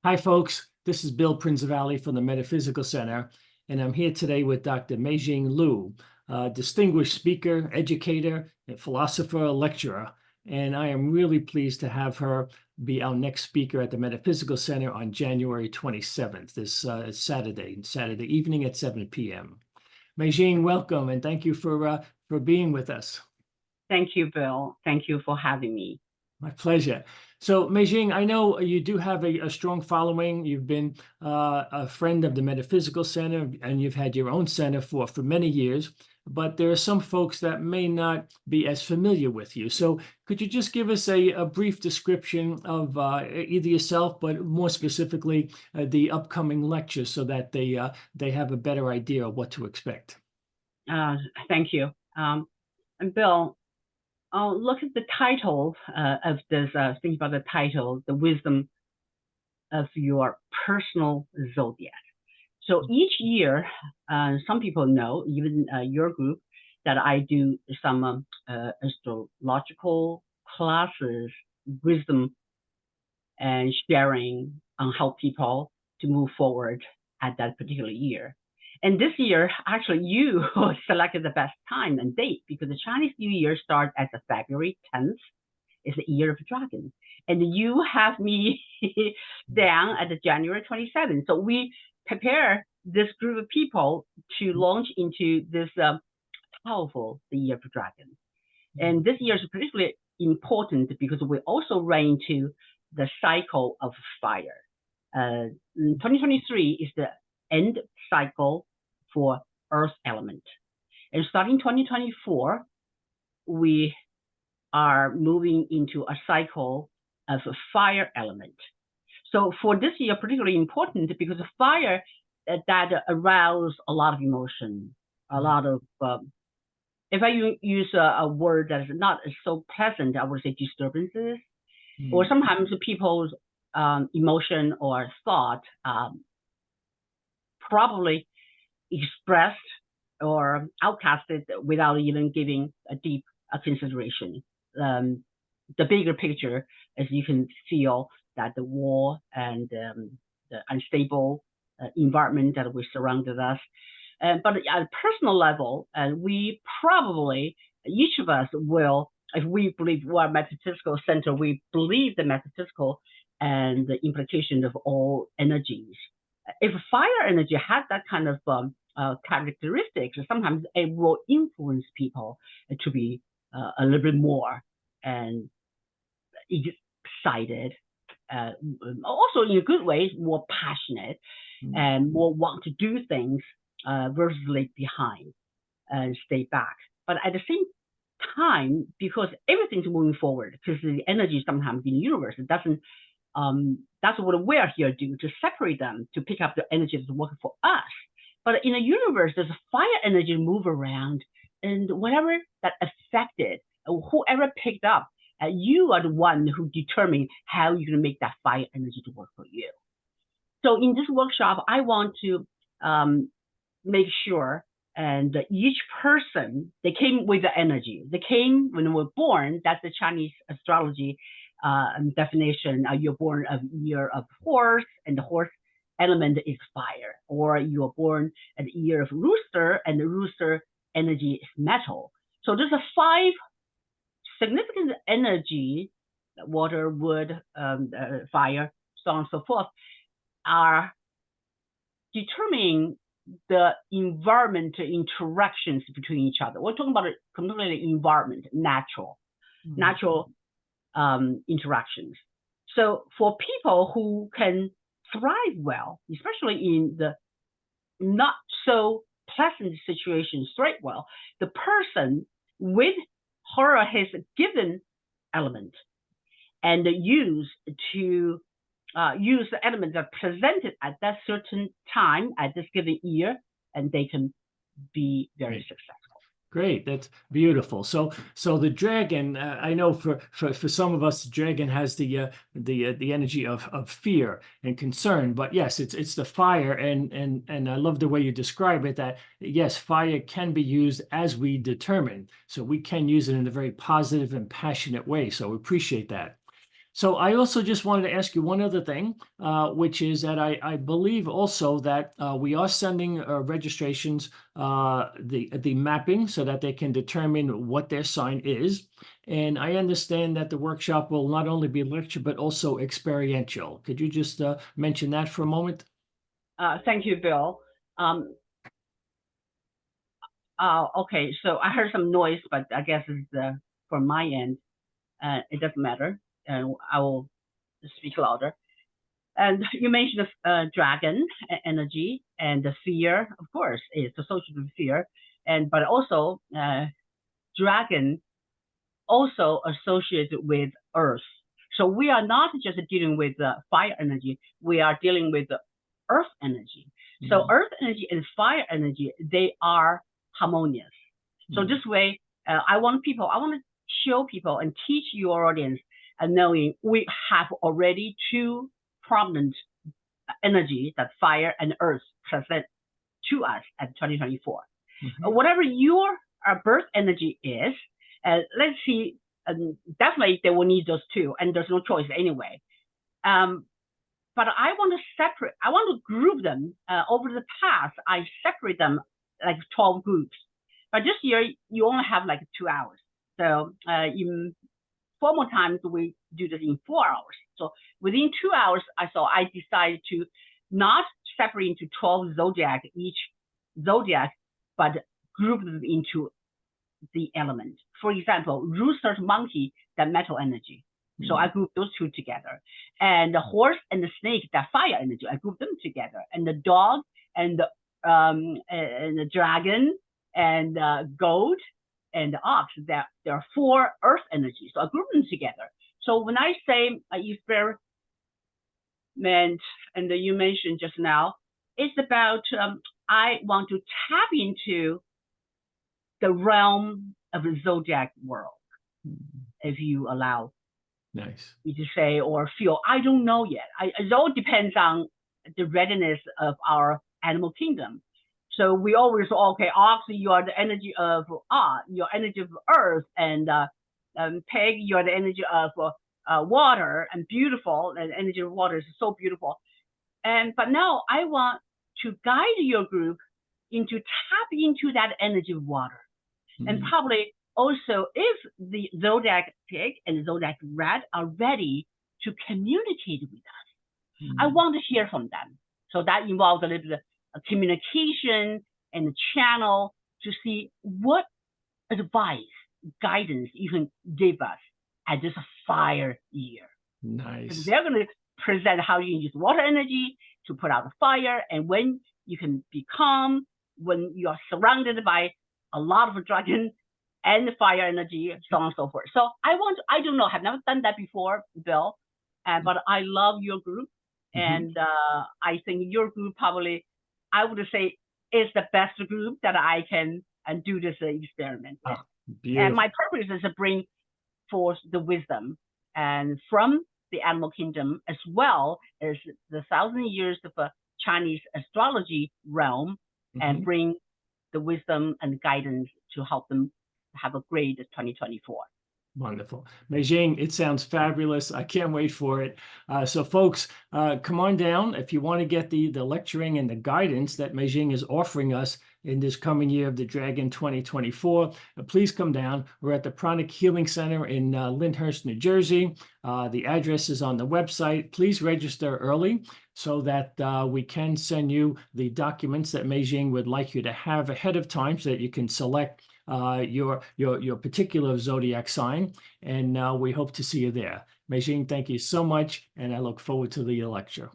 Hi, folks. This is Bill Prinzivalli from the Metaphysical Center, and I'm here today with Dr. Mei Jin Lu, a distinguished speaker, educator, and philosopher, lecturer. And I am really pleased to have her be our next speaker at the Metaphysical Center on January 27th, this Saturday evening at 7 p.m. Mei Jin, welcome, and thank you for being with us. Thank you, Bill. Thank you for having me. My pleasure. So, Mei Jin, I know you do have a strong following. You've been a friend of the Metaphysical Center, and you've had your own center for many years. But there are some folks that may not be as familiar with you. So, could you just give us a brief description of either yourself, but more specifically the upcoming lecture, so that they have a better idea of what to expect? Uh, Thank you. And Bill, look at the title of this. Think about the title, the wisdom of your personal zodiac. So each year, some people know, even your group, that I do some astrological classes, wisdom and sharing on how people to move forward at that particular year. And this year, actually, you selected the best time and date because the Chinese New Year starts as a February 10th. It's the year of the dragon. And you have me down at the January 27th. So we prepare this group of people to launch into this powerful, the year of the dragon. And this year is particularly important because we also ran into the cycle of fire. 2023 is the end cycle for earth element. And starting 2024, we are moving into a cycle of fire element. So for this year, particularly important because fire that arouse a lot of emotion, a lot of if I use a word that is not so pleasant, I would say disturbances, or sometimes people's emotion or thought probably expressed or outcasted without even giving a deep consideration. The bigger picture, as you can feel that the war and the unstable environment that we surrounded us. But at a personal level, we probably, each of us will, if we believe we're a metaphysical center, we believe the metaphysical and the implication of all energies. If fire energy has that kind of characteristics, sometimes it will influence people to be a little bit more and excited, also in a good way, more passionate and more want to do things versus leave behind and stay back. But at the same time, because everything's moving forward, because the energy sometimes in the universe, it doesn't, that's what we're here to do, to separate them, to pick up the energy that's working for us. But in the universe, there's a fire energy move around, and whatever that affected, whoever picked up, you are the one who determine how you're going to make that fire energy to work for you. So in this workshop, I want to make sure and each person, they came with the energy. They came when they were born. That's the Chinese astrology definition. You're born a year of horse, and the horse element is fire. Or you're born at the year of rooster, and the rooster energy is metal. So there's a 5 significant energy, water, wood, fire, so on and so forth, are determining the environment interactions between each other. We're talking about a completely environment, natural interactions. So for people who can thrive well, especially in the not so pleasant situations, thrive well, the person with her or his given element and use the element that presented at that certain time at this given year, and they can be very successful. Great, that's beautiful. So the dragon, I know for some of us, the dragon has the energy of fear and concern. But yes, it's the fire, and I love the way you describe it. That yes, fire can be used as we determine. So we can use it in a very positive and passionate way. So we appreciate that. So I also just wanted to ask you one other thing, which is that I believe also that we are sending registrations, the mapping, so that they can determine what their sign is. And I understand that the workshop will not only be lecture, but also experiential. Could you just mention that for a moment? Thank you, Bill. Okay, so I heard some noise, but I guess it's from my end. It doesn't matter. I will speak louder. And you mentioned the dragon energy and the fear, of course, is associated with fear, but also dragon also associated with earth. So we are not just dealing with fire energy; we are dealing with the earth energy. So earth energy and fire energy, they are harmonious. So this way, I want to show people and teach your audience, and knowing we have already two prominent energy that fire and earth present to us at 2024. Whatever your birth energy is, let's see, definitely they will need those two, and there's no choice anyway. But I want to group them. Over the past, I separate them like 12 groups. But this year, you only have like 2 hours. So in formal times, we do this in 4 hours. So within 2 hours, I decided to not separate into 12 zodiac, each zodiac, but group them into the element. For example, rooster, monkey, the metal energy. So I group those two together. And the horse and the snake, that fire energy, I group them together. And the dog and the dragon and goat and the ox, there are 4 earth energies. So I group them together. So when I say experiment, and you mentioned just now, it's about I want to tap into the realm of the zodiac world, if you allow me to say or feel. I don't know yet. It all depends on the readiness of our animal kingdom. So we always say, okay, ox, you are the energy of your energy of earth, and pig, you are the energy of water, and beautiful, and energy of water is so beautiful. But now I want to guide your group into tap into that energy of water. And probably also, if the zodiac pig and zodiac rat are ready to communicate with us, I want to hear from them. So that involves a little bit of communication and a channel to see what advice, guidance you can give us at this fire year. Nice. They're going to present how you use water energy to put out the fire, and when you can be calm when you are surrounded by a lot of dragon and the fire energy, so on and so forth. So I don't know, have never done that before, Bill, but I love your group, and I think your group probably, I would say, is the best group that I can do this experiment with. And my purpose is to bring forth the wisdom and from the animal kingdom, as well as the 1,000 years of Chinese astrology realm, and bring the wisdom and guidance to help them have a great 2024. Wonderful. Mei Jin, it sounds fabulous. I can't wait for it. So folks, come on down. If you want to get the lecturing and the guidance that Mei Jin is offering us in this coming year of the Dragon 2024, please come down. We're at the Pranic Healing Center in Lyndhurst, New Jersey. The address is on the website. Please register early so that we can send you the documents that Mei Jin would like you to have ahead of time, so that you can select your particular zodiac sign, and we hope to see you there. Mei Jin, thank you so much, and I look forward to the lecture.